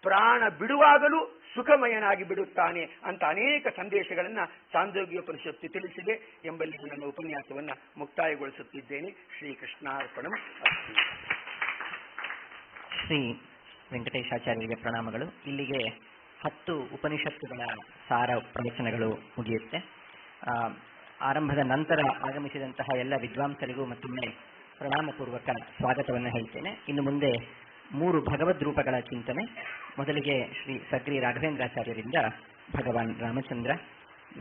ಪ್ರಾಣ ಬಿಡುವಾಗಲೂ ಸುಖಮಯನಾಗಿ ಬಿಡುತ್ತಾನೆ ಅಂತ ಅನೇಕ ಸಂದೇಶಗಳನ್ನು ಛಾಂದೋಗ್ಯೋಪನಿಷತ್ತು ತಿಳಿಸಿದೆ ಎಂಬಲ್ಲಿ ನನ್ನ ಉಪನ್ಯಾಸವನ್ನು ಮುಕ್ತಾಯಗೊಳಿಸುತ್ತಿದ್ದೇನೆ. ಶ್ರೀಕೃಷ್ಣಾರ್ಪಣಂ ಅಸ್ತು. ಶ್ರೀ ವೆಂಕಟೇಶಾಚಾರ್ಯರಿಗೆ ಪ್ರಣಾಮಗಳು. ಇಲ್ಲಿಗೆ 10 ಉಪನಿಷತ್ತುಗಳ ಸಾರ ಪ್ರವಚನಗಳು ಮುಗಿಯುತ್ತೆ. ಆರಂಭದ ನಂತರ ಆಗಮಿಸಿದಂತಹ ಎಲ್ಲ ವಿದ್ವಾಂಸರಿಗೂ ಮತ್ತೊಮ್ಮೆ ಪ್ರಣಾಮಪೂರ್ವಕ ಸ್ವಾಗತವನ್ನು ಹೇಳ್ತೇನೆ. ಇನ್ನು ಮುಂದೆ 3 ಭಗವದ್ ರೂಪಗಳ ಚಿಂತನೆ. ಮೊದಲಿಗೆ ಶ್ರೀ ಸಗ್ರಿ ರಾಘವೇಂದ್ರಾಚಾರ್ಯರಿಂದ ಭಗವಾನ್ ರಾಮಚಂದ್ರ,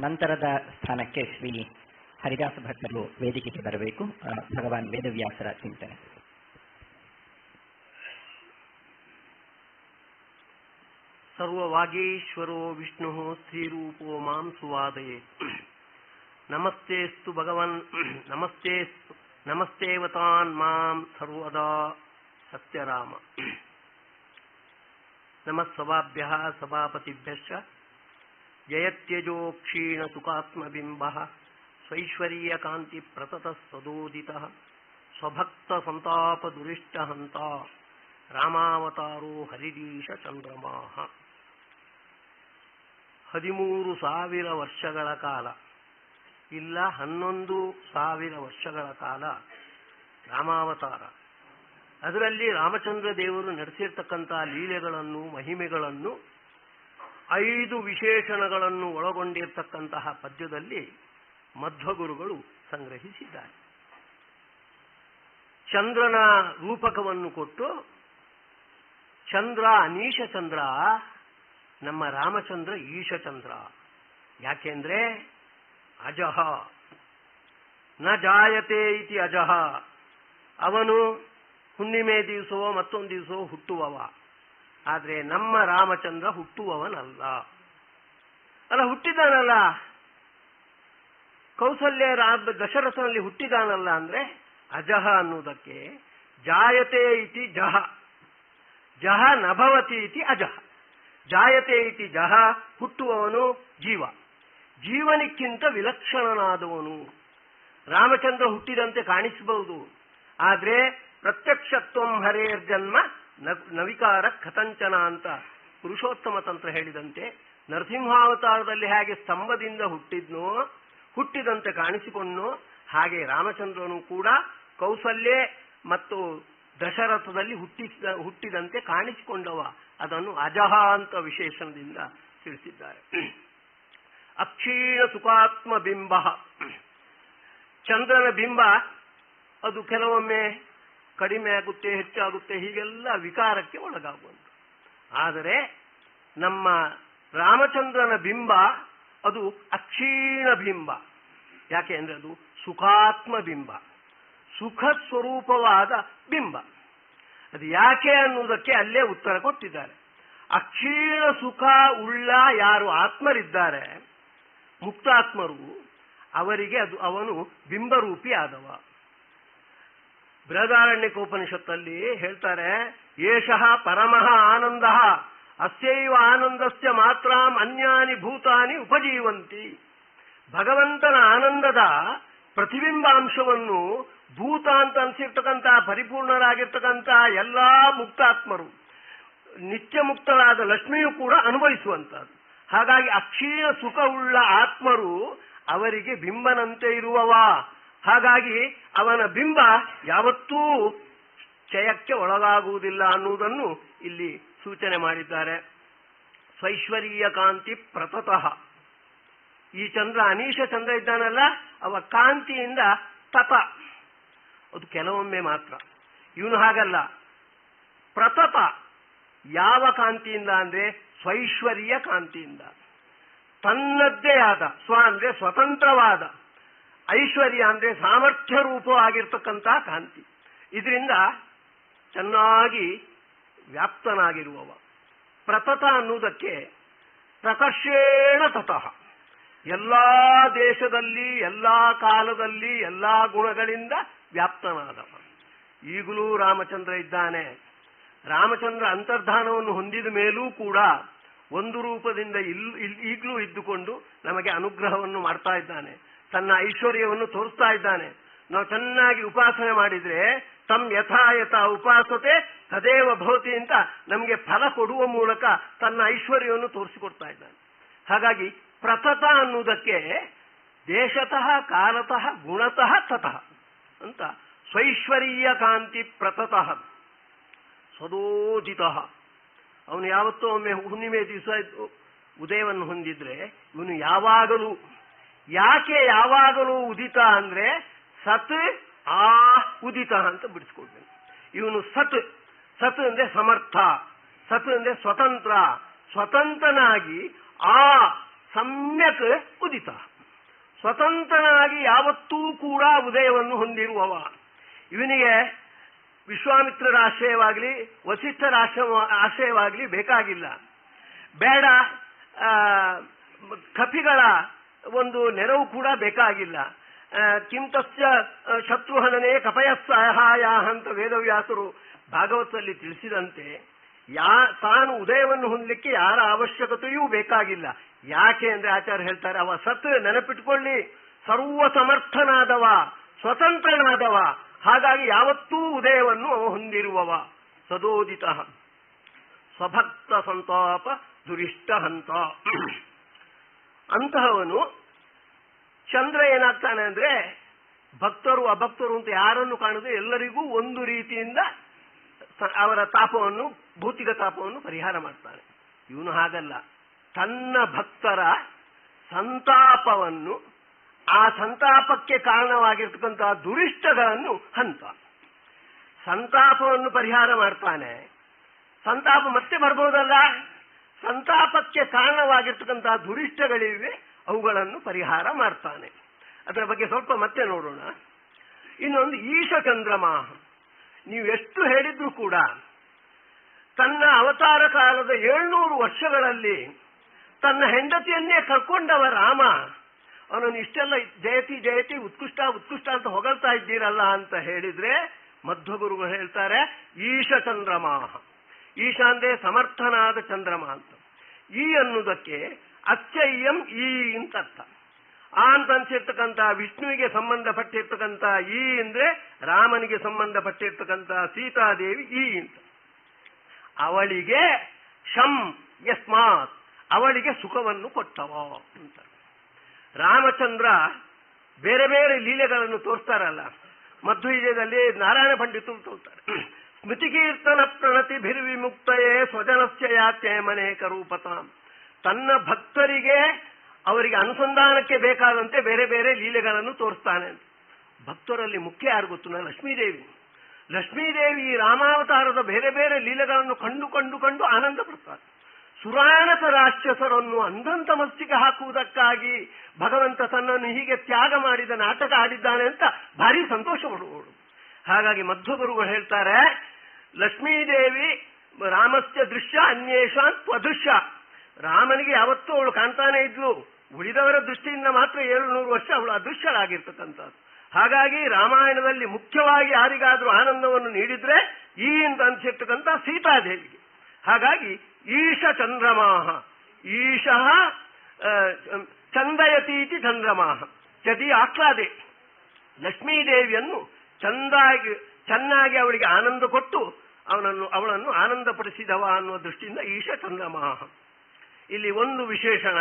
ನಂತರದ ಸ್ಥಾನಕ್ಕೆ ಶ್ರೀ ಹರಿದಾಸ ಭಟ್ಟರು ವೇದಿಕೆಗೆ ಬರಬೇಕು. ಭಗವಾನ್ ವೇದವ್ಯಾಸರ ಚಿಂತನೆ. ಸರ್ವವಾಗೀಶ್ವರೋ ವಿಷ್ಣು ಸ್ತ್ರೀರೂಪೋ ಮಾಂ ಸುವಾದಯೇ. ನಮಸ್ತೆಸ್ತು ಭಗವನ್ ನಮಸ್ತೇವತಾನ್ ಮಾಂ ಸರ್ವದಾ ಸತ್ಯರಾಮ. ನಮಸ್ಸಭಾಭ್ಯಃ ಸಭಾಪತಿಭ್ಯಶ್ಚ ಜಯತ್ಯಜೋ ಕ್ಷೀಣ ಸುಖಾತ್ಮಬಿಂಬಃ ಸ್ವೈಶ್ವರ್ಯ ಕಾಂತಿ ಪ್ರತತಃ ಸದೋದಿತಃ ಸ್ವಭಕ್ತ ಸಂತಾಪ ದುರಿಷ್ಟಹಂತ ರಾಮಾವತಾರೋ ಹರಿರೀಶ ಚಂದ್ರಮಾಹ. 13,000 ವರ್ಷಗಳ ಕಾಲ ಇಲ್ಲ 11,000 ವರ್ಷಗಳ ಕಾಲ ರಾಮಾವತಾರ. ಅದರಲ್ಲಿ ರಾಮಚಂದ್ರ ದೇವರು ನಡೆಸಿರ್ತಕ್ಕಂಥ ಲೀಲೆಗಳನ್ನು, ಮಹಿಮೆಗಳನ್ನು, 5 ವಿಶೇಷಣಗಳನ್ನು ಒಳಗೊಂಡಿರ್ತಕ್ಕಂತಹ ಪದ್ಯದಲ್ಲಿ ಮಧ್ವಗುರುಗಳು ಸಂಗ್ರಹಿಸಿದ್ದಾರೆ. ಚಂದ್ರನ ರೂಪಕವನ್ನು ಕೊಟ್ಟು, ಚಂದ್ರ ಅನೀಶ ಚಂದ್ರ, ನಮ್ಮ ರಾಮಚಂದ್ರ ಈಶಚಂದ್ರ. ಯಾಕೆಂದ್ರೆ ಅಜಃ ನ ಜಾಯತೆ ಇತಿ ಅಜಃ, ಅವನು ಹುಣ್ಣಿಮೆ ದಿವಸವೋ ಮತ್ತೊಂದು ದಿವಸವೋ ಹುಟ್ಟುವವ. ಆದರೆ ನಮ್ಮ ರಾಮಚಂದ್ರ ಹುಟ್ಟುವವನಲ್ಲ. ಅಲ್ಲ, ಹುಟ್ಟಿದಾನಲ್ಲ, ಕೌಸಲ್ಯ ದಶರಥನಲ್ಲಿ ಹುಟ್ಟಿದಾನಲ್ಲ. ಅಂದ್ರೆ ಅಜಃ ಅನ್ನುವುದಕ್ಕೆ ಜಾಯತೆ ಇತಿ ಜಹ, ಜಹ ನಭವತಿ ಇತಿ ಅಜಃ. ಜಾಯತೆ ಇತಿ ಜಹ, ಹುಟ್ಟುವವನು ಜೀವ, ಜೀವನಿಕ್ಕಿಂತ ವಿಲಕ್ಷಣನಾದವನು. ರಾಮಚಂದ್ರ ಹುಟ್ಟಿದಂತೆ ಕಾಣಿಸಬಹುದು, ಆದರೆ ಪ್ರತ್ಯಕ್ಷತ್ವಂ ಹರೇರ್ಜನ್ಮ ನವಿಕಾರ ಕಥಂಚನ ಅಂತ ಪುರುಷೋತ್ತಮ ತಂತ್ರ ಹೇಳಿದಂತೆ, ನರಸಿಂಹಾವತಾರದಲ್ಲಿ ಹೇಗೆ ಸ್ತಂಭದಿಂದ ಹುಟ್ಟಿದಂತೆ ಕಾಣಿಸಿಕೊಂಡೋ ಹಾಗೆ ರಾಮಚಂದ್ರನು ಕೂಡ ಕೌಸಲ್ಯೆ ಮತ್ತು ದಶರಥದಲ್ಲಿ ಹುಟ್ಟಿದಂತೆ ಕಾಣಿಸಿಕೊಂಡವ. ಅದನ್ನು ಅಜಹ ಅಂತ ವಿಶೇಷಣದಿಂದ ತಿಳಿಸಿದ್ದಾರೆ. ಅಕ್ಷೀಣ ಸುಖಾತ್ಮ ಬಿಂಬ, ಚಂದ್ರನ ಬಿಂಬ ಅದು ಕೆಲವೊಮ್ಮೆ ಕಡಿಮೆ ಆಗುತ್ತೆ, ಹೆಚ್ಚಾಗುತ್ತೆ, ಹೀಗೆಲ್ಲ ವಿಕಾರಕ್ಕೆ ಒಳಗಾಗುವಂತ. ಆದರೆ ನಮ್ಮ ರಾಮಚಂದ್ರನ ಬಿಂಬ ಅದು ಅಕ್ಷೀಣ ಬಿಂಬ. ಯಾಕೆ ಅಂದ್ರೆ ಅದು ಸುಖಾತ್ಮ ಬಿಂಬ, ಸುಖ ಸ್ವರೂಪವಾದ ಬಿಂಬ. ಅದು ಯಾಕೆ ಅನ್ನುವುದಕ್ಕೆ ಅಲ್ಲೇ ಉತ್ತರ ಕೊಟ್ಟಿದ್ದಾರೆ. ಅಕ್ಷೀಣ ಸುಖ ಉಳ್ಳ ಯಾರು ಆತ್ಮರಿದ್ದಾರೆ, ಮುಕ್ತಾತ್ಮರು, ಅವರಿಗೆ ಅವನು ಬಿಂಬರೂಪಿ ಆದವ. ಬೃಹದಾರಣ್ಯಕೋಪನಿಷತ್ತಲ್ಲಿ ಹೇಳ್ತಾರೆ, ಏಷಃ ಪರಮಃ ಆನಂದ ಅಸ್ಯೈವ ಆನಂದಸ್ಯ ಮಾತ್ರಾಂ ಅನ್ಯಾನಿ ಭೂತಾನಿ ಉಪಜೀವಂತಿ. ಭಗವಂತನ ಆನಂದದ ಪ್ರತಿಬಿಂಬಾಂಶವನ್ನು ಭೂತ ಅಂತ ಅನಿಸಿರ್ತಕ್ಕಂಥ ಪರಿಪೂರ್ಣರಾಗಿರ್ತಕ್ಕಂಥ ಎಲ್ಲಾ ಮುಕ್ತಾತ್ಮರು, ನಿತ್ಯ ಮುಕ್ತರಾದ ಲಕ್ಷ್ಮಿಯೂ ಕೂಡ ಅನುಭವಿಸುವಂತಹದ್ದು. ಹಾಗಾಗಿ ಅಕ್ಷೀಣ ಸುಖವುಳ್ಳ ಆತ್ಮರು ಅವರಿಗೆ ಬಿಂಬನಂತೆ ಇರುವವ. ಹಾಗಾಗಿ ಅವನ ಬಿಂಬ ಯಾವತ್ತೂ ಕ್ಷಯಕ್ಕೆ ಒಳಗಾಗುವುದಿಲ್ಲ ಅನ್ನುವುದನ್ನು ಇಲ್ಲಿ ಸೂಚನೆ ಮಾಡಿದ್ದಾರೆ. ಸ್ವೈಶ್ವರ್ಯ ಕಾಂತಿ ಪ್ರತತಃ. ಈ ಚಂದ್ರ ಅನೀಶ ಚಂದ್ರ ಇದ್ದಾನಲ್ಲ, ಅವ ಕಾಂತಿಯಿಂದ ತತ, ಅದು ಕೆಲವೊಮ್ಮೆ ಮಾತ್ರ. ಇವನು ಹಾಗಲ್ಲ, ಪ್ರತತ. ಯಾವ ಕಾಂತಿಯಿಂದ ಅಂದ್ರೆ ಸ್ವೈಶ್ವರ್ಯ ಕಾಂತಿಯಿಂದ, ತನ್ನದ್ದೇ ಆದ, ಅಂದ್ರೆ ಸ್ವತಂತ್ರವಾದ, ಐಶ್ವರ್ಯ ಅಂದ್ರೆ ಸಾಮರ್ಥ್ಯ ರೂಪವಾಗಿರ್ತಕ್ಕಂಥ ಕಾಂತಿ. ಇದರಿಂದ ಚೆನ್ನಾಗಿ ವ್ಯಾಪ್ತನಾಗಿರುವವ. ಪ್ರತತ ಅನ್ನುವುದಕ್ಕೆ ಪ್ರಕರ್ಷೇಣ ತತಃ, ಎಲ್ಲಾ ದೇಶದಲ್ಲಿ, ಎಲ್ಲಾ ಕಾಲದಲ್ಲಿ, ಎಲ್ಲಾ ಗುಣಗಳಿಂದ ವ್ಯಾಪ್ತನಾದವ. ಈಗಲೂ ರಾಮಚಂದ್ರ ಇದ್ದಾನೆ. ರಾಮಚಂದ್ರ ಅಂತರ್ಧಾನವನ್ನು ಹೊಂದಿದ ಮೇಲೂ ಕೂಡ ಒಂದು ರೂಪದಿಂದ ಈಗಲೂ ಇದ್ದುಕೊಂಡು ನಮಗೆ ಅನುಗ್ರಹವನ್ನು ಮಾಡ್ತಾ ಇದ್ದಾನೆ. ತನ್ನ ಐಶ್ವರ್ಯವನ್ನು ತೋರಿಸ್ತಾ ಇದ್ದಾನೆ. ನಾವು ಚೆನ್ನಾಗಿ ಉಪಾಸನೆ ಮಾಡಿದ್ರೆ ತಮ್ ಯಥಾ ಯಥಾ ಉಪಾಸತೆ ತದೇವ ಭವತಿ ಅಂತ ನಮಗೆ ಫಲ ಕೊಡುವ ಮೂಲಕ ತನ್ನ ಐಶ್ವರ್ಯವನ್ನು ತೋರಿಸಿಕೊಡ್ತಾ ಇದ್ದಾನೆ. ಹಾಗಾಗಿ ಪ್ರತತ ಅನ್ನುವುದಕ್ಕೆ ದೇಶತಃ ಕಾಲತಃ ಗುಣತಃ ತತಃ ಅಂತ ಸ್ವೈಶ್ವರ್ಯ ಕಾಂತಿ ಪ್ರತತಃ ಸದೋದಿತ. ಅವನು ಯಾವತ್ತೋ ಒಮ್ಮೆ ಹುಣ್ಣಿಮೆ ದಿವಸ ಉದಯವನ್ನು ಹೊಂದಿದ್ರೆ ಇವನು ಯಾವಾಗಲೂ, ಯಾಕೆ ಯಾವಾಗಲೂ ಉದಿತ ಅಂದ್ರೆ ಸತ್ ಆ ಉದಿತ ಅಂತ ಬಿಡಿಸ್ಕೊಳ್ಬೇಕು. ಇವನು ಸತ್, ಸತ್ ಅಂದ್ರೆ ಸಮರ್ಥ, ಸತ್ ಅಂದ್ರೆ ಸ್ವತಂತ್ರ, ಸ್ವತಂತ್ರನಾಗಿ ಆ ಸಮ್ಯಕ್ ಉದಿತ, ಸ್ವತಂತ್ರನಾಗಿ ಯಾವತ್ತೂ ಕೂಡ ಉದಯವನ್ನು ಹೊಂದಿರುವವ. ಇವನಿಗೆ ವಿಶ್ವಾಮಿತ್ರರ ಆಶ್ರಯವಾಗಲಿ ವಸಿಷ್ಠರ ಆಶ್ರಯವಾಗಲಿ ಬೇಕಾಗಿಲ್ಲ, ಬೇಡ ಕಪಿಗಳ ಒಂದು ನೆರವು ಕೂಡ ಬೇಕಾಗಿಲ್ಲ. ಕಿಂತಸ್ಯ ಶತ್ರುಹನನೇ ಕಪಯ ಸಹಾಯ ಅಂತ ವೇದವ್ಯಾಸರು ಭಾಗವತದಲ್ಲಿ ತಿಳಿಸಿದಂತೆ ತಾನು ಉದಯವನ್ನು ಹೊಂದಲಿಕ್ಕೆ ಯಾರ ಅವಶ್ಯಕತೆಯೂ ಬೇಕಾಗಿಲ್ಲ. ಯಾಕೆ ಅಂದ್ರೆ ಆಚಾರ್ಯ ಹೇಳ್ತಾರೆ, ಅವ ಸತ್ ನೆನಪಿಟ್ಕೊಳ್ಳಿ, ಸರ್ವ ಸಮರ್ಥನಾದವ, ಸ್ವತಂತ್ರನಾದವ, ಹಾಗಾಗಿ ಯಾವತ್ತೂ ಉದಯವನ್ನು ಹೊಂದಿರುವವ. ಸದೋದಿತ ಸ್ವಭಕ್ತ ಸಂತಾಪ ದುರಿಷ್ಟ ಹಂತ. ಅಂತಹವನು ಚಂದ್ರ ಏನಾಗ್ತಾನೆ ಅಂದ್ರೆ ಭಕ್ತರು ಅಭಕ್ತರು ಅಂತ ಯಾರನ್ನು ಕಾಣದೆ ಎಲ್ಲರಿಗೂ ಒಂದು ರೀತಿಯಿಂದ ಅವರ ತಾಪವನ್ನು, ಭೌತಿಕ ತಾಪವನ್ನು ಪರಿಹಾರ ಮಾಡ್ತಾನೆ. ಇವನು ಹಾಗಲ್ಲ, ತನ್ನ ಭಕ್ತರ ಸಂತಾಪವನ್ನು, ಆ ಸಂತಾಪಕ್ಕೆ ಕಾರಣವಾಗಿರ್ತಕ್ಕಂತಹ ದುರಿಷ್ಟಗಳನ್ನು ಹಂತ. ಸಂತಾಪವನ್ನು ಪರಿಹಾರ ಮಾಡ್ತಾನೆ, ಸಂತಾಪ ಮತ್ತೆ ಬರ್ಬೋದಲ್ಲ, ಸಂತಾಪಕ್ಕೆ ಕಾರಣವಾಗಿರ್ತಕ್ಕಂತಹ ದುರಿಷ್ಟಗಳಿವೆ, ಅವುಗಳನ್ನು ಪರಿಹಾರ ಮಾಡ್ತಾನೆ. ಅದರ ಬಗ್ಗೆ ಸ್ವಲ್ಪ ಮತ್ತೆ ನೋಡೋಣ. ಇನ್ನೊಂದು ಈಶ ಚಂದ್ರಮ. ನೀವು ಎಷ್ಟು ಹೇಳಿದ್ರೂ ಕೂಡ ತನ್ನ ಅವತಾರ ಕಾಲದ 700 ವರ್ಷಗಳಲ್ಲಿ ತನ್ನ ಹೆಂಡತಿಯನ್ನೇ ಕಳ್ಕೊಂಡವ ರಾಮ, ಅವನನ್ನು ಇಷ್ಟೆಲ್ಲ ಜಯತಿ ಜಯತಿ ಉತ್ಕೃಷ್ಟ ಉತ್ಕೃಷ್ಟ ಅಂತ ಹೊಗಳ್ತಾ ಇದ್ದೀರಲ್ಲ ಅಂತ ಹೇಳಿದ್ರೆ ಮಧ್ವಗುರುಗಳು ಹೇಳ್ತಾರೆ ಈಶ ಚಂದ್ರಮ. ಈಶ ಅಂದ್ರೆ ಸಮರ್ಥನಾದ ಚಂದ್ರಮ ಅಂತ. ಈ ಅನ್ನುವುದಕ್ಕೆ ಅಚ್ಚಯ್ಯಂ ಈ ಅಂತ ಅರ್ಥ. ಆ ಅಂತ ಅನ್ಸಿರ್ತಕ್ಕಂಥ ವಿಷ್ಣುವಿಗೆ ಸಂಬಂಧಪಟ್ಟಿರ್ತಕ್ಕಂಥ ಈ ಅಂದ್ರೆ ರಾಮನಿಗೆ ಸಂಬಂಧಪಟ್ಟಿರ್ತಕ್ಕಂಥ ಸೀತಾದೇವಿ ಈ ಅಂತ. ಅವಳಿಗೆ ಶಂ ಯಸ್ಮಾತ್, ಅವಳಿಗೆ ಸುಖವನ್ನು ಕೊಟ್ಟವ ಅಂತ. ರಾಮಚಂದ್ರ ಬೇರೆ ಬೇರೆ ಲೀಲೆಗಳನ್ನು ತೋರಿಸ್ತಾರಲ್ಲ, ಮಧ್ವವಿಜಯದಲ್ಲಿ ನಾರಾಯಣ ಪಂಡಿತರು ತೋರ್ತಾರೆ. ಸ್ಮೃತಿಕೀರ್ತನ ಪ್ರಣತಿ ಭಿರ್ವಿಮುಕ್ತಯೇ ಸ್ವಜನಸ್ಯ ಯಾತ್ಯಮನೇಕ ರೂಪತಾಂ. ತನ್ನ ಭಕ್ತರಿಗೆ ಅವರಿಗೆ ಅನುಸಂಧಾನಕ್ಕೆ ಬೇಕಾದಂತೆ ಬೇರೆ ಬೇರೆ ಲೀಲೆಗಳನ್ನು ತೋರಿಸ್ತಾನೆ. ಭಕ್ತರಲ್ಲಿ ಮುಖ್ಯ ಯಾರು ಗೊತ್ತು? ಲಕ್ಷ್ಮೀದೇವಿ. ಲಕ್ಷ್ಮೀದೇವಿ ಈ ರಾಮಾವತಾರದ ಬೇರೆ ಬೇರೆ ಲೀಲೆಗಳನ್ನು ಕಂಡು ಕಂಡು ಕಂಡು ಆನಂದ ಪಡ್ತಾರೆ. ಸುರಾಣಕ ರಾಕ್ಷಸರನ್ನು ಅಂಧಂತ ಮಸ್ತಿಗೆ ಹಾಕುವುದಕ್ಕಾಗಿ ಭಗವಂತ ತನ್ನನ್ನು ಹೀಗೆ ತ್ಯಾಗ ಮಾಡಿದ ನಾಟಕ ಆಡಿದ್ದಾನೆ ಅಂತ ಭಾರಿ ಸಂತೋಷ ಪಡುವಳು. ಹಾಗಾಗಿ ಮಧ್ವಗುರುಗಳು ಹೇಳ್ತಾರೆ, ಲಕ್ಷ್ಮೀದೇವಿ ರಾಮಸ್ಯ ದೃಶ್ಯ ಅನ್ಯೇಷಾನ್ ತ್ವದೃಶ್ಯ. ರಾಮನಿಗೆ ಯಾವತ್ತೂ ಅವಳು ಕಾಣ್ತಾನೆ ಇದ್ಲು, ಉಳಿದವರ ದೃಷ್ಟಿಯಿಂದ ಮಾತ್ರ 700 ವರ್ಷ ಅವಳು ಅದೃಶ್ಯಳಾಗಿರ್ತಕ್ಕಂಥದ್ದು. ಹಾಗಾಗಿ ರಾಮಾಯಣದಲ್ಲಿ ಮುಖ್ಯವಾಗಿ ಯಾರಿಗಾದ್ರೂ ಆನಂದವನ್ನು ನೀಡಿದ್ರೆ ಈ ಅಂತ ಅನ್ಸಿರ್ತಕ್ಕಂಥ ಸೀತಾದೇವಿಗೆ. ಹಾಗಾಗಿ ಈಶ ಚಂದ್ರಮಾಹ, ಈಶಃ ಚಂದಯತೀತಿ ಚಂದ್ರಮಾಹ ಚದಿ ಆಹ್ಲಾದೆ. ಲಕ್ಷ್ಮೀದೇವಿಯನ್ನು ಚೆನ್ನಾಗಿ ಅವಳಿಗೆ ಆನಂದ ಕೊಟ್ಟು ಅವಳನ್ನು ಆನಂದಪಡಿಸಿದವ ಅನ್ನುವ ದೃಷ್ಟಿಯಿಂದ ಈಶ ಚಂದ್ರಮಾಹ. ಇಲ್ಲಿ ಒಂದು ವಿಶೇಷಣ,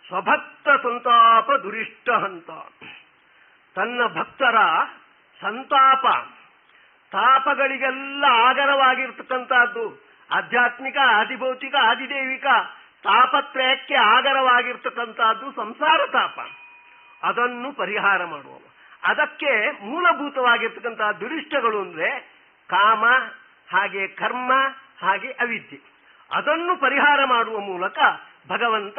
ಸ್ವಭಕ್ತ ಸಂತಾಪ ದುರಿಷ್ಟ ಹಂತ. ತನ್ನ ಭಕ್ತರ ಸಂತಾಪ ತಾಪಗಳಿಗೆಲ್ಲ ಆಗರವಾಗಿರ್ತಕ್ಕಂಥದ್ದು, ಆಧ್ಯಾತ್ಮಿಕ ಆದಿಭೌತಿಕ ಆದಿದೈವಿಕ ತಾಪತ್ರಯಕ್ಕೆ ಆಗರವಾಗಿರ್ತಕ್ಕಂಥದ್ದು ಸಂಸಾರ ತಾಪ. ಅದನ್ನು ಪರಿಹಾರ ಮಾಡುವ, ಅದಕ್ಕೆ ಮೂಲಭೂತವಾಗಿರ್ತಕ್ಕಂತಹ ದುರಿಷ್ಟಗಳು ಅಂದ್ರೆ ಕಾಮ, ಹಾಗೆ ಕರ್ಮ, ಹಾಗೆ ಅವಿದ್ಯೆ. ಅದನ್ನು ಪರಿಹಾರ ಮಾಡುವ ಮೂಲಕ ಭಗವಂತ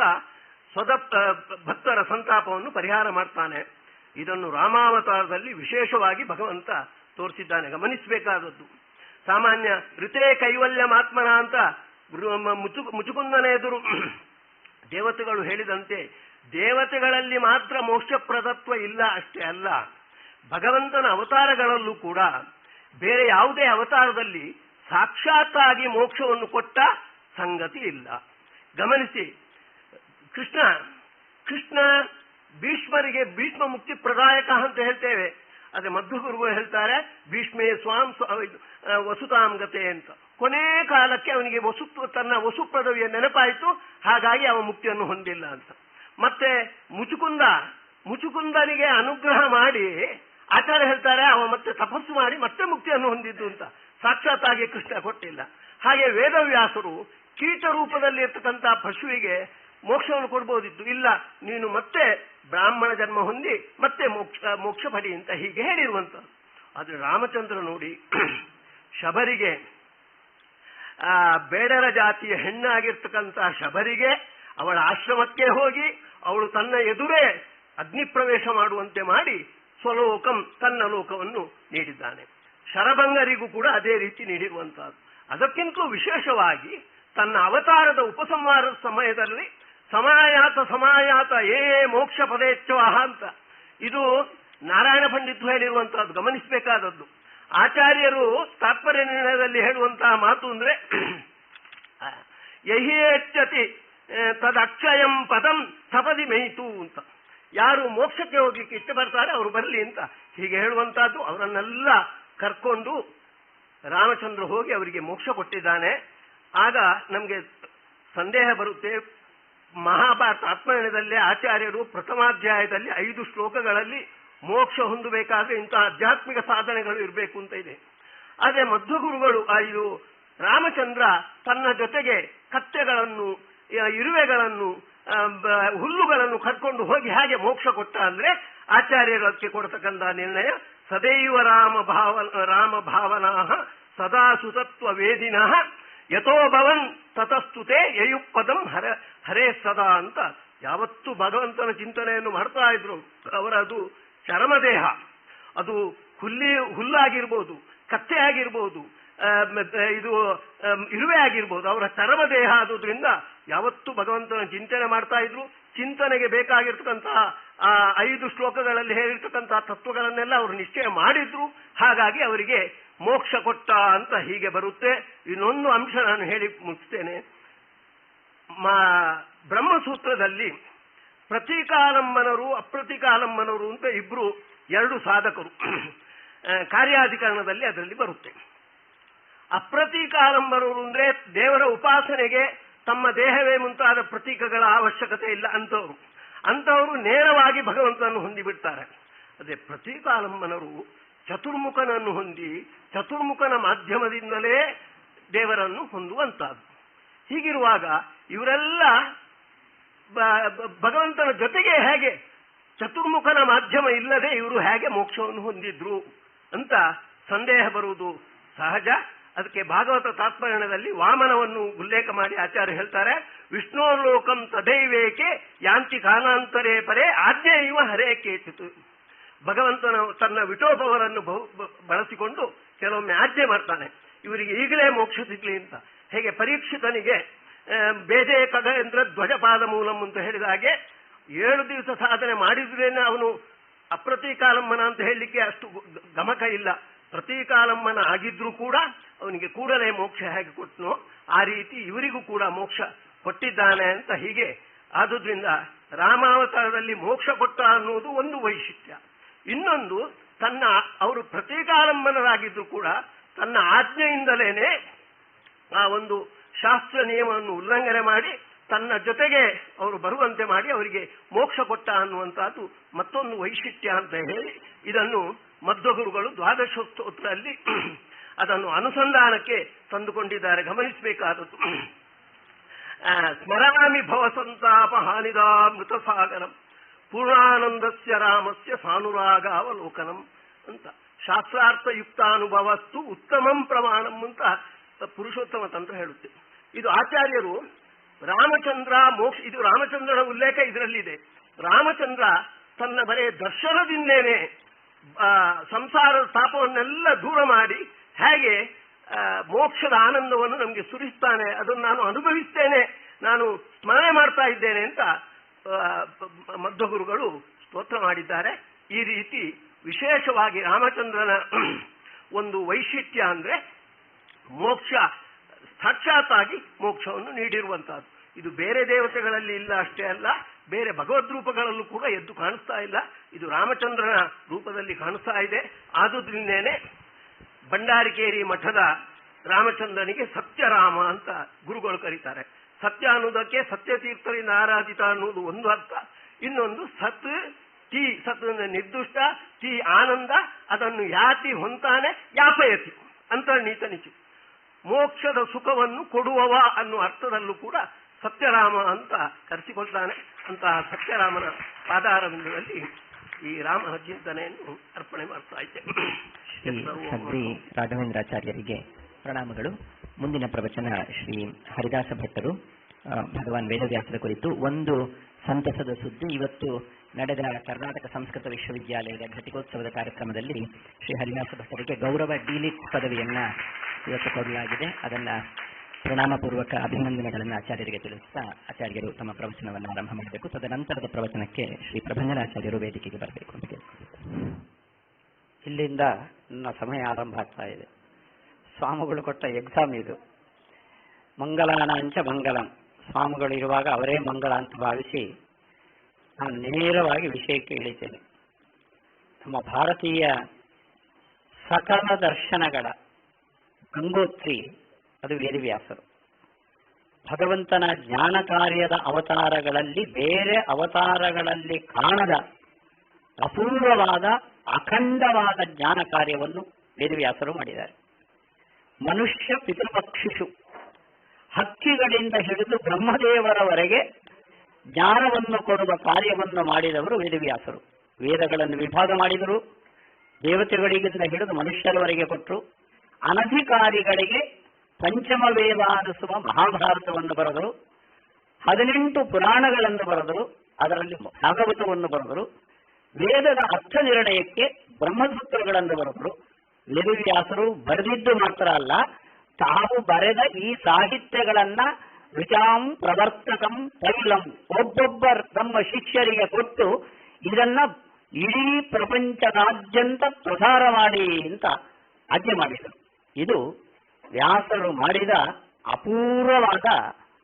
ಭಕ್ತರ ಸಂತಾಪವನ್ನು ಪರಿಹಾರ ಮಾಡ್ತಾನೆ. ಇದನ್ನು ರಾಮಾವತಾರದಲ್ಲಿ ವಿಶೇಷವಾಗಿ ಭಗವಂತ ತೋರಿಸಿದ್ದಾನೆ, ಗಮನಿಸಬೇಕಾದದ್ದು. ಸಾಮಾನ್ಯ ಋತೇ ಕೈವಲ್ಯಮಾತ್ಮನ ಅಂತ ಮುಚುಕುಂದನ ಎದುರು ದೇವತೆಗಳು ಹೇಳಿದಂತೆ ದೇವತೆಗಳಲ್ಲಿ ಮಾತ್ರ ಮೋಕ್ಷಪ್ರದತ್ವ ಇಲ್ಲ ಅಷ್ಟೇ ಅಲ್ಲ, ಭಗವಂತನ ಅವತಾರಗಳಲ್ಲೂ ಕೂಡ ಬೇರೆ ಯಾವುದೇ ಅವತಾರದಲ್ಲಿ ಸಾಕ್ಷಾತ್ತಾಗಿ ಮೋಕ್ಷವನ್ನು ಕೊಟ್ಟ ಸಂಗತಿ ಇಲ್ಲ. ಗಮನಿಸಿ, ಕೃಷ್ಣ ಭೀಷ್ಮರಿಗೆ ಭೀಷ್ಮ ಮುಕ್ತಿ ಪ್ರದಾಯಕ ಅಂತ ಹೇಳ್ತೇವೆ. ಅದೇ ಮಧ್ವಗುರುಗಳು ಹೇಳ್ತಾರೆ ಭೀಷ್ಮೇ ಸ್ವಾಂ ವಸುತಾಂಗತೆ ಅಂತ. ಕೊನೆ ಕಾಲಕ್ಕೆ ಅವನಿಗೆ ತನ್ನ ವಸು ಪದವಿಯ ನೆನಪಾಯಿತು, ಹಾಗಾಗಿ ಅವ ಮುಕ್ತಿಯನ್ನು ಹೊಂದಿಲ್ಲ ಅಂತ. ಮತ್ತೆ ಮುಚುಕುಂದನಿಗೆ ಅನುಗ್ರಹ ಮಾಡಿ ಆಚಾರ್ಯ ಹೇಳ್ತಾರೆ ಅವ ಮತ್ತೆ ತಪಸ್ಸು ಮಾಡಿ ಮತ್ತೆ ಮುಕ್ತಿಯನ್ನು ಹೊಂದಿದ್ದು ಅಂತ. ಸಾಕ್ಷಾತ್ತಾಗಿ ಕೃಷ್ಣ ಕೊಟ್ಟಿಲ್ಲ. ಹಾಗೆ ವೇದವ್ಯಾಸರು ಕೀಟ ರೂಪದಲ್ಲಿ ಇರ್ತಕ್ಕಂಥ ಪಶುವಿಗೆ ಮೋಕ್ಷವನ್ನು ಕೊಡ್ಬೋದಿತ್ತು, ಇಲ್ಲ ನೀನು ಮತ್ತೆ ಬ್ರಾಹ್ಮಣ ಜನ್ಮ ಹೊಂದಿ ಮತ್ತೆ ಮೋಕ್ಷ ಪಡಿ ಅಂತ ಹೀಗೆ ಹೇಳಿರುವಂತ. ಆದ್ರೆ ರಾಮಚಂದ್ರ ನೋಡಿ ಶಬರಿಗೆ ಬೇಡರ ಜಾತಿಯ ಹೆಣ್ಣಾಗಿರ್ತಕ್ಕಂಥ ಶಬರಿಗೆ ಅವಳ ಆಶ್ರಮಕ್ಕೆ ಹೋಗಿ ಅವಳು ತನ್ನ ಎದುರೇ ಅಗ್ನಿ ಪ್ರವೇಶ ಮಾಡುವಂತೆ ಮಾಡಿ ಸ್ವಲೋಕಂ ತನ್ನ ಲೋಕವನ್ನು ನೀಡಿದ್ದಾನೆ. ಶರಭಂಗರಿಗೂ ಕೂಡ ಅದೇ ರೀತಿ ನೀಡಿರುವಂತಹದ್ದು. ಅದಕ್ಕಿಂತಲೂ ವಿಶೇಷವಾಗಿ ತನ್ನ ಅವತಾರದ ಉಪಸಂಹಾರದ ಸಮಯದಲ್ಲಿ ಸಮಾಯಾತ ಮೋಕ್ಷ ಪದೇಚ್ಛವಃ ಅಂತ, ಇದು ನಾರಾಯಣ ಪಂಡಿತರು ಹೇಳಿರುವಂತಹದ್ದು, ಗಮನಿಸಬೇಕಾದದ್ದು. ಆಚಾರ್ಯರು ತಾತ್ಪರ್ಯ ನಿರ್ಣಯದಲ್ಲಿ ಹೇಳುವಂತಹ ಮಾತು ಅಂದ್ರೆ ಯಹೇಚ್ಛತಿ ತದಕ್ಷಯಂ ಪದಂ ಸಪದಿ ಮೇಯಿತು ಅಂತ. ಯಾರು ಮೋಕ್ಷಕ್ಕೆ ಹೋಗ್ಲಿಕ್ಕೆ ಇಷ್ಟಪಡ್ತಾರೆ ಅವರು ಬರಲಿ ಅಂತ ಹೀಗೆ ಹೇಳುವಂತಹದ್ದು. ಅವರನ್ನೆಲ್ಲ ಕರ್ಕೊಂಡು ರಾಮಚಂದ್ರ ಹೋಗಿ ಅವರಿಗೆ ಮೋಕ್ಷ ಕೊಟ್ಟಿದ್ದಾನೆ. ಆಗ ನಮಗೆ ಸಂದೇಹ ಬರುತ್ತೆ, ಮಹಾಭಾರತ ಆತ್ಮನಿರ್ಣಯದಲ್ಲಿ ಆಚಾರ್ಯರು ಪ್ರಥಮಾಧ್ಯಾಯದಲ್ಲಿ 5 ಶ್ಲೋಕಗಳಲ್ಲಿ ಮೋಕ್ಷ ಹೊಂದಬೇಕಾದ್ರೆ ಇಂತಹ ಆಧ್ಯಾತ್ಮಿಕ ಸಾಧನೆಗಳು ಇರಬೇಕು ಅಂತ ಇದೆ. ಅದೇ ಮಧ್ವಗುರುಗಳು ಇದು ರಾಮಚಂದ್ರ ತನ್ನ ಜೊತೆಗೆ ಕತ್ತೆಗಳನ್ನು, ಇರುವೆಗಳನ್ನು, ಹುಲ್ಲುಗಳನ್ನು ಕರ್ಕೊಂಡು ಹೋಗಿ ಹಾಗೆ ಮೋಕ್ಷ ಕೊಟ್ಟ ಅಂದ್ರೆ ಆಚಾರ್ಯರು ಅದಕ್ಕೆ ಕೊಡತಕ್ಕಂಥ ನಿರ್ಣಯ ಸದೈವ ರಾಮ ಭಾವನಾ ಸದಾ ಸುತತ್ವ ವೇದಿನಃ ಯಥೋ ಭವನ್ ತತಸ್ತುತೆ ಯಯುಪದಂ ಹರೇ ಸದಾ ಅಂತ. ಯಾವತ್ತು ಭಗವಂತನ ಚಿಂತನೆಯನ್ನು ಮಾಡ್ತಾ ಇದ್ರು. ಅವರದು ಚರ್ಮದೇಹ, ಅದು ಹುಲ್ಲಾಗಿರ್ಬೋದು, ಕತ್ತೆ ಆಗಿರ್ಬೋದು, ಇದು ಇರುವೆ ಆಗಿರ್ಬೋದು, ಅವರ ಚರ್ಮದೇಹ ಆದುದರಿಂದ ಯಾವತ್ತು ಭಗವಂತನ ಚಿಂತನೆ ಮಾಡ್ತಾ ಇದ್ರು. ಚಿಂತನೆಗೆ ಬೇಕಾಗಿರ್ತಕ್ಕಂತಹ 5 ಶ್ಲೋಕಗಳಲ್ಲಿ ಹೇಳಿರ್ತಕ್ಕಂತಹ ತತ್ವಗಳನ್ನೆಲ್ಲ ಅವರು ನಿಶ್ಚಯ ಮಾಡಿದ್ರು. ಹಾಗಾಗಿ ಅವರಿಗೆ ಮೋಕ್ಷ ಕೊಟ್ಟ ಅಂತ ಹೀಗೆ ಬರುತ್ತೆ. ಇನ್ನೊಂದು ಅಂಶ ನಾನು ಹೇಳಿ ಮುಗಿಸ್ತೇನೆ. ಬ್ರಹ್ಮಸೂತ್ರದಲ್ಲಿ ಪ್ರತೀಕಾಲಂಬನರು ಅಪ್ರತೀಕಾಲಂಬನರು ಅಂತ 2 ಸಾಧಕರು ಕಾರ್ಯಾಧಿಕರಣದಲ್ಲಿ ಅದರಲ್ಲಿ ಬರುತ್ತೆ. ಅಪ್ರತೀಕಾಲಂಬನರು ಅಂದ್ರೆ ದೇವರ ಉಪಾಸನೆಗೆ ತಮ್ಮ ದೇಹವೇ ಮುಂತಾದ ಪ್ರತೀಕಗಳ ಅವಶ್ಯಕತೆ ಇಲ್ಲ ಅಂತವರು ನೇರವಾಗಿ ಭಗವಂತನನ್ನು ಹೊಂದಿಬಿಡ್ತಾರೆ. ಅದೇ ಪ್ರತೀಕಾಲಂಬನರು ಚತುರ್ಮುಖನನ್ನು ಹೊಂದಿ ಚತುರ್ಮುಖನ ಮಾಧ್ಯಮದಿಂದಲೇ ದೇವರನ್ನು ಹೊಂದುವಂತಹದ್ದು. ಹೀಗಿರುವಾಗ ಇವರೆಲ್ಲ ಭಗವಂತನ ಜೊತೆಗೆ ಹೇಗೆ ಚತುರ್ಮುಖನ ಮಾಧ್ಯಮ ಇಲ್ಲದೆ ಇವರು ಹೇಗೆ ಮೋಕ್ಷವನ್ನು ಹೊಂದಿದ್ರು ಅಂತ ಸಂದೇಹ ಬರುವುದು ಸಹಜ. ಅದಕ್ಕೆ ಭಾಗವತ ತಾತ್ಪರ್ಯದಲ್ಲಿ ವಾಮನವನ್ನು ಉಲ್ಲೇಖ ಮಾಡಿ ಆಚಾರ್ಯ ಹೇಳ್ತಾರೆ, ವಿಷ್ಣೋರ್ಲೋಕಂ ತದೈವೇಕೆ ಯಾಂತಿ ಕಾಲಾಂತರೇ ಪರೇ ಆಜ್ಞೆ ಇವ ಹರೇ ಕೇಚಿತು. ಭಗವಂತನ ತನ್ನ ವಿಠೋಪವರನ್ನು ಬಳಸಿಕೊಂಡು ಕೆಲವೊಮ್ಮೆ ಆಜ್ಞೆ ಮಾಡ್ತಾನೆ, ಇವರಿಗೆ ಈಗಲೇ ಮೋಕ್ಷ ಸಿಗ್ಲಿ ಅಂತ. ಹೇಗೆ ಪರೀಕ್ಷಿತನಿಗೆ ಬೇದೆ ಖಗೇಂದ್ರ ಧ್ವಜಪಾದ ಮೂಲಂ ಅಂತ ಹೇಳಿದ ಹಾಗೆ 7 ದಿವಸ ಸಾಧನೆ ಮಾಡಿದ್ರೇನೆ ಅವನು ಅಪ್ರತೀಕಾಲಂಬನ ಅಂತ ಹೇಳಲಿಕ್ಕೆ ಅಷ್ಟು ಗಮಕ ಇಲ್ಲ. ಪ್ರತೀಕಾಲಂಬನ ಆಗಿದ್ರೂ ಕೂಡ ಅವನಿಗೆ ಕೂಡಲೇ ಮೋಕ್ಷ ಹೇಗೆ ಕೊಟ್ಟನೋ ಆ ರೀತಿ ಇವರಿಗೂ ಕೂಡ ಮೋಕ್ಷ ಕೊಟ್ಟಿದ್ದಾನೆ ಅಂತ ಹೀಗೆ. ಆದುದರಿಂದ ರಾಮಾವತಾರದಲ್ಲಿ ಮೋಕ್ಷ ಕೊಟ್ಟ ಅನ್ನೋದು ಒಂದು ವೈಶಿಷ್ಟ್ಯ. ಇನ್ನೊಂದು, ಅವರು ಪ್ರತೀಕಾಲಂಬನರಾಗಿದ್ರು ಕೂಡ ತನ್ನ ಆಜ್ಞೆಯಿಂದಲೇನೆ ಆ ಒಂದು ಶಾಸ್ತ್ರ ನಿಯಮವನ್ನು ಉಲ್ಲಂಘನೆ ಮಾಡಿ ತನ್ನ ಜೊತೆಗೆ ಅವರು ಬರುವಂತೆ ಮಾಡಿ ಅವರಿಗೆ ಮೋಕ್ಷ ಕೊಟ್ಟ ಅನ್ನುವಂತಹದ್ದು ಮತ್ತೊಂದು ವೈಶಿಷ್ಟ್ಯ ಅಂತ ಹೇಳಿ ಇದನ್ನು ಮಧ್ವಗುರುಗಳು ದ್ವಾದಶೋತ್ತರಲ್ಲಿ ಅದನ್ನು ಅನುಸಂಧಾನಕ್ಕೆ ತಂದುಕೊಂಡಿದ್ದಾರೆ. ಗಮನಿಸಬೇಕಾದದ್ದು, ಸ್ಮರಾಮಿ ಭವಸಂತಾಪ ಹಾನಿದಾ ಮೃತಸಾಗರಂ ಪೂರ್ಣಾನಂದಸ್ಯ ರಾಮಸ್ಯ ಸಾನುರಾಗಾವಲೋಕನಂ ಅಂತ. ಶಾಸ್ತ್ರಾರ್ಥಯುಕ್ತಾನುಭವಸ್ತು ಉತ್ತಮಂ ಪ್ರಮಾಣಂ ಅಂತ ಪುರುಷೋತ್ತಮ ತಂತ್ರ ಹೇಳುತ್ತೆ. ಇದು ಆಚಾರ್ಯರು ರಾಮಚಂದ್ರ ಮೋಕ್ಷ, ಇದು ರಾಮಚಂದ್ರನ ಉಲ್ಲೇಖ ಇದರಲ್ಲಿದೆ. ರಾಮಚಂದ್ರ ತನ್ನ ಬರೇ ದರ್ಶನದಿಂದೇನೆ ಸಂಸಾರದ ತಾಪವನ್ನೆಲ್ಲ ದೂರ ಮಾಡಿ ಹೇಗೆ ಮೋಕ್ಷದ ಆನಂದವನ್ನು ನಮಗೆ ಸುರಿಸ್ತಾನೆ, ಅದನ್ನು ನಾನು ಅನುಭವಿಸ್ತೇನೆ, ನಾನು ಸ್ಮರಣೆ ಮಾಡ್ತಾ ಇದ್ದೇನೆ ಅಂತ ಮಧ್ವಗುರುಗಳು ಸ್ತೋತ್ರ ಮಾಡಿದ್ದಾರೆ. ಈ ರೀತಿ ವಿಶೇಷವಾಗಿ ರಾಮಚಂದ್ರನ ಒಂದು ವೈಶಿಷ್ಟ್ಯ ಅಂದ್ರೆ ಮೋಕ್ಷ, ಸಾಕ್ಷಾತ್ತಾಗಿ ಮೋಕ್ಷವನ್ನು ನೀಡಿರುವಂತಹದ್ದು. ಇದು ಬೇರೆ ದೇವತೆಗಳಲ್ಲಿ ಇಲ್ಲ ಅಷ್ಟೇ ಅಲ್ಲ, ಬೇರೆ ಭಗವದ್ ರೂಪಗಳಲ್ಲೂ ಕೂಡ ಎದ್ದು ಕಾಣಿಸ್ತಾ ಇಲ್ಲ. ಇದು ರಾಮಚಂದ್ರನ ರೂಪದಲ್ಲಿ ಕಾಣಿಸ್ತಾ ಇದೆ. ಆದುದರಿಂದೇನೆ ಭಂಡಾರಿಕೇರಿ ಮಠದ ರಾಮಚಂದ್ರನಿಗೆ ಸತ್ಯರಾಮ ಅಂತ ಗುರುಗಳು ಕರೀತಾರೆ. ಸತ್ಯ ಅನ್ನೋದಕ್ಕೆ ಸತ್ಯತೀರ್ಥರಿಂದ ಆರಾಧಿತ ಅನ್ನೋದು ಒಂದು ಅರ್ಥ. ಇನ್ನೊಂದು ಸತ್ ಟಿ, ಸತ್ ನಿರ್ದುಷ್ಟ, ಟಿ ಆನಂದ, ಅದನ್ನು ಯಾತಿ ಹೊಂತಾನೆ ಯಾಪಯತಿ ಅಂತರ್ನೀತನಿಚಿ, ಮೋಕ್ಷದ ಸುಖವನ್ನು ಕೊಡುವವ ಅನ್ನುವ ಅರ್ಥದಲ್ಲೂ ಕೂಡ ಸತ್ಯರಾಮ ಅಂತ ಕರೆಸಿಕೊಳ್ತಾನೆ. ಅಂತಹ ಸತ್ಯರಾಮನ ಪಾದಾರವಿಂದದಲ್ಲಿ ಈ ರಾಮನ ಚಿಂತನೆಯನ್ನು ಅರ್ಪಣೆ ಮಾಡ್ತಾ ಇದ್ದೇನೆ. ಶ್ರೀ ರಾಘವೇಂದ್ರಾಚಾರ್ಯರಿಗೆ ಪ್ರಣಾಮಗಳು. ಮುಂದಿನ ಪ್ರವಚನ ಶ್ರೀ ಹರಿದಾಸ ಭಟ್ಟರು ಭಗವಾನ್ ವೇದವ್ಯಾಸರ ಕುರಿತು. ಒಂದು ಸಂತಸದ ಸುದ್ದಿ, ಇವತ್ತು ನಡೆದ ಕರ್ನಾಟಕ ಸಂಸ್ಕೃತ ವಿಶ್ವವಿದ್ಯಾಲಯದ ಘಟಿಕೋತ್ಸವದ ಕಾರ್ಯಕ್ರಮದಲ್ಲಿ ಶ್ರೀ ಹರಿದಾಸ ಭಟ್ಟರಿಗೆ ಗೌರವ ಡಿಲಿಟ್ ಪದವಿಯನ್ನ ಇವತ್ತು ಕೊಡಲಾಗಿದೆ. ಅದನ್ನ ಪ್ರಣಾಮಪೂರ್ವಕ ಅಭಿನಂದನೆಗಳನ್ನು ಆಚಾರ್ಯರಿಗೆ ತಿಳಿಸುತ್ತಾ ಆಚಾರ್ಯರು ತಮ್ಮ ಪ್ರವಚನವನ್ನು ಆರಂಭ ಮಾಡಬೇಕು. ತದನಂತರದ ಪ್ರವಚನಕ್ಕೆ ಶ್ರೀ ಪ್ರಭಂಜನಾಚಾರ್ಯರು ವೇದಿಕೆಗೆ ಬರಬೇಕು ಅಂತ ಕೇಳ್ತೀನಿ. ಇಲ್ಲಿಂದ ನನ್ನ ಸಮಯ ಆರಂಭ ಆಗ್ತಾ ಇದೆ. ಸ್ವಾಮಿಗಳು ಕೊಟ್ಟ ಎಕ್ಸಾಮ್ ಇದು. ಮಂಗಲಾನಾಂಚ ಮಂಗಲಂ, ಸ್ವಾಮಿಗಳು ಇರುವಾಗ ಅವರೇ ಮಂಗಳ ಅಂತ ಭಾವಿಸಿ ನಾನು ನೇರವಾಗಿ ವಿಷಯಕ್ಕೆ ಇಳಿತೇನೆ. ನಮ್ಮ ಭಾರತೀಯ ಸಕಲ ದರ್ಶನಗಳ ಗಂಗೋತ್ರಿ ಅದು ವೇದವ್ಯಾಸರು. ಭಗವಂತನ ಜ್ಞಾನ ಕಾರ್ಯದ ಅವತಾರಗಳಲ್ಲಿ ಬೇರೆ ಅವತಾರಗಳಲ್ಲಿ ಕಾಣದ ಅಪೂರ್ವವಾದ ಅಖಂಡವಾದ ಜ್ಞಾನ ಕಾರ್ಯವನ್ನು ವೇದವ್ಯಾಸರು ಮಾಡಿದ್ದಾರೆ. ಮನುಷ್ಯ ಪಿತೃಪಕ್ಷಿಷು, ಹಕ್ಕಿಗಳಿಂದ ಹಿಡಿದು ಬ್ರಹ್ಮದೇವರವರೆಗೆ ಜ್ಞಾನವನ್ನು ಕೊಡುವ ಕಾರ್ಯವನ್ನು ಮಾಡಿದವರು ವೇದವ್ಯಾಸರು. ವೇದಗಳನ್ನು ವಿಭಾಗ ಮಾಡಿದರು, ದೇವತೆಗಳಿಗಿಂದ ಹಿಡಿದು ಮನುಷ್ಯರವರೆಗೆ ಕೊಟ್ಟರು. ಅನಧಿಕಾರಿಗಳಿಗೆ ಪಂಚಮ ವೇದ ಅನಿಸುವ ಮಹಾಭಾರತವನ್ನು ಬರೆದರು. 18 ಪುರಾಣಗಳನ್ನು ಬರೆದರು, ಅದರಲ್ಲಿ ಭಾಗವತವನ್ನು ಬರೆದರು. ವೇದದ ಅರ್ಥ ನಿರ್ಣಯಕ್ಕೆ ಬ್ರಹ್ಮಸೂತ್ರಗಳನ್ನು ಬರೆದರು. ವೇದವ್ಯಾಸರು ಬರೆದಿದ್ದು ಮಾತ್ರ ಅಲ್ಲ, ತಾವು ಬರೆದ ಈ ಸಾಹಿತ್ಯಗಳನ್ನ ಋಚಾಂ ಪ್ರವರ್ತಕಂ ತೈಲಂ ಒಬ್ಬೊಬ್ಬ ತಮ್ಮ ಶಿಷ್ಯರಿಗೆ ಕೊಟ್ಟು ಇದನ್ನ ಇಡೀ ಪ್ರಪಂಚದಾದ್ಯಂತ ಪ್ರಸಾರ ಮಾಡಿ ಅಂತ ಆಜ್ಞೆ ಮಾಡಿದರು. ಇದು ವ್ಯಾಸರು ಮಾಡಿದ ಅಪೂರ್ವವಾದ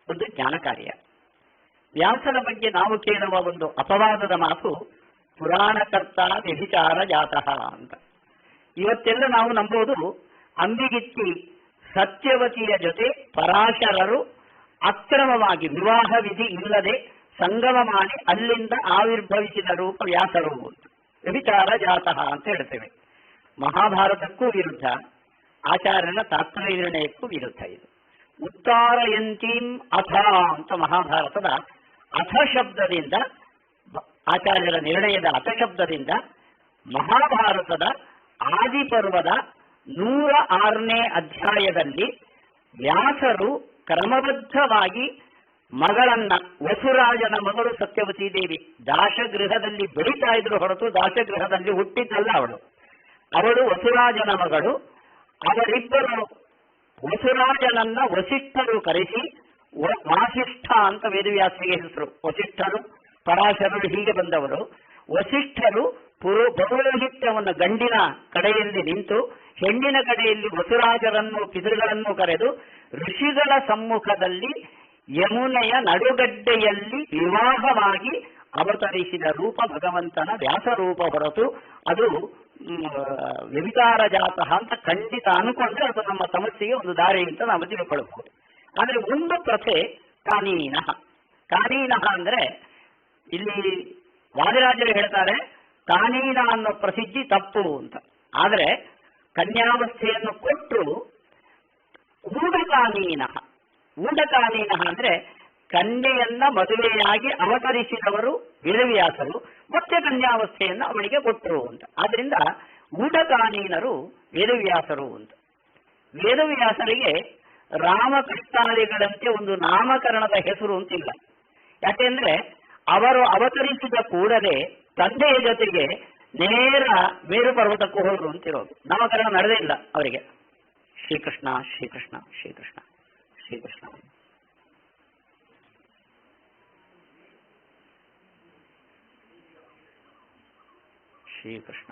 ಒಂದು ಜ್ಞಾನ ಕಾರ್ಯ. ವ್ಯಾಸರ ಬಗ್ಗೆ ನಾವು ಕೇಳುವ ಒಂದು ಅಪವಾದದ ಮಾತು ಪುರಾಣಕರ್ತ ವ್ಯಭಿಚಾರ ಜಾತಃ ಅಂತ. ಇವತ್ತೆಲ್ಲ ನಾವು ನಂಬೋದು ಅಂಬಿಗಿತ್ತಿ ಸತ್ಯವತಿಯ ಜೊತೆ ಪರಾಶರರು ಅಕ್ರಮವಾಗಿ ವಿವಾಹ ವಿಧಿ ಇಲ್ಲದೆ ಸಂಗಮ ಮಾಡಿ ಅಲ್ಲಿಂದ ಆವಿರ್ಭವಿಸಿದ ರೂಪ ವ್ಯಾಸರು ಅಂತ ವ್ಯಭಿಚಾರ ಜಾತಃ ಅಂತ ಹೇಳ್ತೇವೆ. ಮಹಾಭಾರತಕ್ಕೂ ವಿರುದ್ಧ, ಆಚಾರ್ಯನ ತಾತ್ಪರ್ಯ ನಿರ್ಣಯಕ್ಕೂ ವಿರುದ್ಧ ಇದು. ಉತ್ತಾರಯಂತೀಂ ಅಥ ಅಂತ ಮಹಾಭಾರತದ ಅಥ ಶಬ್ದದಿಂದ, ಆಚಾರ್ಯರ ನಿರ್ಣಯದ ಅಥ ಶಬ್ದದಿಂದ ಮಹಾಭಾರತದ ಆದಿಪರ್ವದ 106ನೇ ಅಧ್ಯಾಯದಲ್ಲಿ ವ್ಯಾಸರು ಕ್ರಮಬದ್ಧವಾಗಿ ಮಗಳನ್ನ, ವಸುರಾಜನ ಮಗಳು ಸತ್ಯವತಿ ದೇವಿ, ದಾಶಗೃಹದಲ್ಲಿ ಬೆಳೀತಾ ಇದ್ರು ಹೊರತು ದಾಶಗೃಹದಲ್ಲಿ ಹುಟ್ಟಿದ್ದಲ್ಲ ಅವಳು. ಅವಳು ವಸುರಾಜನ ಮಗಳು. ಅವರಿಬ್ಬರು ವಸುರಾಜನನ್ನ ವಸಿಷ್ಠರು ಕರೆಸಿ, ವಾಸಿಷ್ಠ ಅಂತ ವೇದವ್ಯಾಸರಿಗೆ ಹೆಸರು, ವಸಿಷ್ಠರು ಪರಾಶರರು ಹೀಗೆ ಬಂದವರು. ವಸಿಷ್ಠರು ಪೌರೋಹಿತ್ಯವನ್ನು ಗಂಡಿನ ಕಡೆಯಲ್ಲಿ ನಿಂತು ಹೆಣ್ಣಿನ ಕಡೆಯಲ್ಲಿ ವಸುರಾಜರನ್ನು ಪಿತೃಗಳನ್ನು ಕರೆದು ಋಷಿಗಳ ಸಮ್ಮುಖದಲ್ಲಿ ಯಮುನೆಯ ನಡುಗಡ್ಡೆಯಲ್ಲಿ ವಿವಾಹವಾಗಿ ಅವತರಿಸಿದ ರೂಪ ಭಗವಂತನ ವ್ಯಾಸರೂಪ ಹೊರತು ಅದು ವ್ಯಭಿಚಾರ ಜಾತಃ ಅಂತ ಖಂಡಿತ ಅನ್ಕೊಂಡ್ರೆ ಅದು ನಮ್ಮ ಸಮಸ್ಯೆಗೆ ಒಂದು ದಾರಿ ಅಂತ ನಾವು ತಿಳ್ಕೊಳ್ಬಹುದು. ಆದರೆ ಒಂದು ಪ್ರಥೆ ಕಾನೀನಃ. ಕಾನೀನಃ ಅಂದ್ರೆ ಇಲ್ಲಿ ವಾದಿರಾಜರು ಹೇಳ್ತಾರೆ ಕಾನೀನ ಅನ್ನೋ ಪ್ರಸಿದ್ಧಿ ತಪ್ಪು ಅಂತ. ಆದರೆ ಕನ್ಯಾವಸ್ಥೆಯನ್ನು ಕೊಟ್ಟು ಊಢಕಾನೀನಃ. ಊಢಕಾನೀನಃ ಅಂದ್ರೆ ಕನ್ಯೆಯನ್ನ ಮದುವೆಯಾಗಿ ಅವತರಿಸಿದವರು ವೇದವ್ಯಾಸರು, ಮತ್ತೆ ಕನ್ಯಾವಸ್ಥೆಯನ್ನು ಅವಳಿಗೆ ಕೊಟ್ಟರು ಅಂತ. ಆದ್ರಿಂದ ಊಢಕಾನೀನರು ವೇದವ್ಯಾಸರು ಅಂತ. ವೇದವ್ಯಾಸರಿಗೆ ರಾಮಕೃಷ್ಣಾದಿಗಳಂತೆ ಒಂದು ನಾಮಕರಣದ ಹೆಸರು ಅಂತಿಲ್ಲ. ಯಾಕೆಂದ್ರೆ ಅವರು ಅವತರಿಸಿದ ಕೂಡಲೇ ತಂದೆಯ ಜೊತೆಗೆ ನೇರ ಮೇರು ಪರ್ವತಕ್ಕೂ ಹೋದ್ರು ಅಂತಿರೋದು. ನಾಮಕರಣ ನಡೆದೇ ಇಲ್ಲ ಅವರಿಗೆ. ಶ್ರೀಕೃಷ್ಣ ಶ್ರೀಕೃಷ್ಣ ಶ್ರೀಕೃಷ್ಣ ಶ್ರೀಕೃಷ್ಣ. ಶ್ರೀಕೃಷ್ಣ.